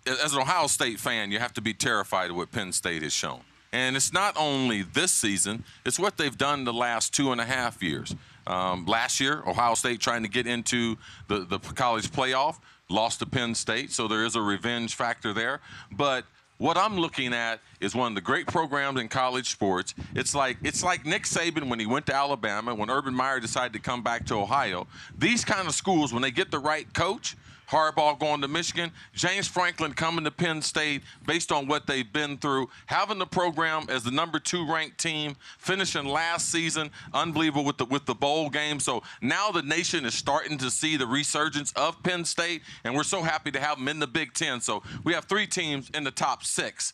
as an Ohio State fan, you have to be terrified of what Penn State has shown. And it's not only this season, it's what they've done the last 2.5 years. Last year, Ohio State trying to get into the college playoff, lost to Penn State, so there is a revenge factor there. But what I'm looking at is one of the great programs in college sports. It's like Nick Saban when he went to Alabama, when Urban Meyer decided to come back to Ohio. These kind of schools, when they get the right coach, Harbaugh going to Michigan, James Franklin coming to Penn State based on what they've been through, having the program as the #2 ranked team, finishing last season, unbelievable with the bowl game. So now the nation is starting to see the resurgence of Penn State, and we're so happy to have them in the Big Ten. So we have 3 teams in the top 6.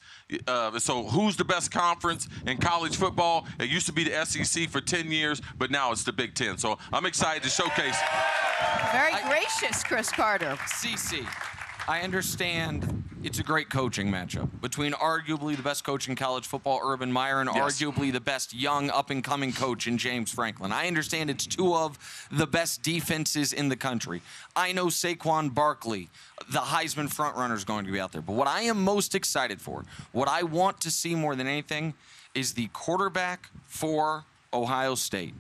So who's the best conference in college football? It used to be the SEC for 10 years, but now it's the Big Ten. So I'm excited to showcase. Very gracious, Cris Carter. CC, I understand it's a great coaching matchup between arguably the best coach in college football, Urban Meyer, and arguably the best young up-and-coming coach in James Franklin. I understand it's 2 of the best defenses in the country. I know Saquon Barkley, the Heisman frontrunner, is going to be out there. But what I am most excited for, what I want to see more than anything, is the quarterback for Ohio State.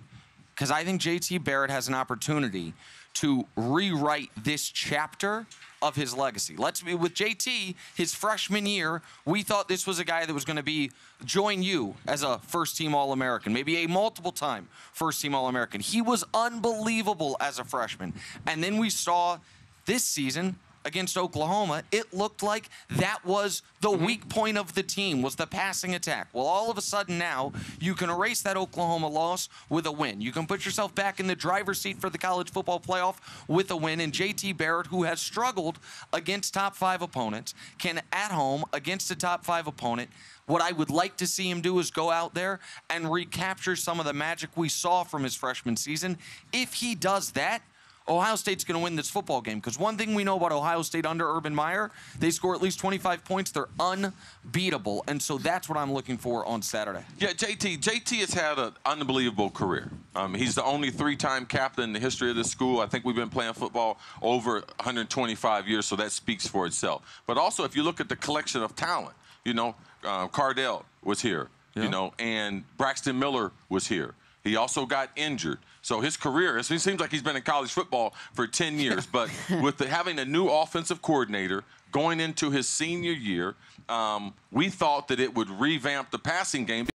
Because I think JT Barrett has an opportunity to rewrite this chapter of his legacy. Let's be with JT, his freshman year, we thought this was a guy that was going to join you as a first-team All-American, maybe a multiple-time first-team All-American. He was unbelievable as a freshman. And then we saw this season against Oklahoma, it looked like that was the weak point of the team, was the passing attack. Well, all of a sudden now, you can erase that Oklahoma loss with a win. You can put yourself back in the driver's seat for the college football playoff with a win. And JT Barrett, who has struggled against top 5 opponents, can at home against a top 5 opponent. What I would like to see him do is go out there and recapture some of the magic we saw from his freshman season. If he does that, Ohio State's going to win this football game, because one thing we know about Ohio State under Urban Meyer, they score at least 25 points. They're unbeatable, and so that's what I'm looking for on Saturday. Yeah, JT has had an unbelievable career. He's the only 3-time captain in the history of this school. I think we've been playing football over 125 years, so that speaks for itself. But also, if you look at the collection of talent, you know, Cardell was here, you know, and Braxton Miller was here. He also got injured. So his career, it seems like he's been in college football for 10 years. But with having a new offensive coordinator going into his senior year, we thought that it would revamp the passing game.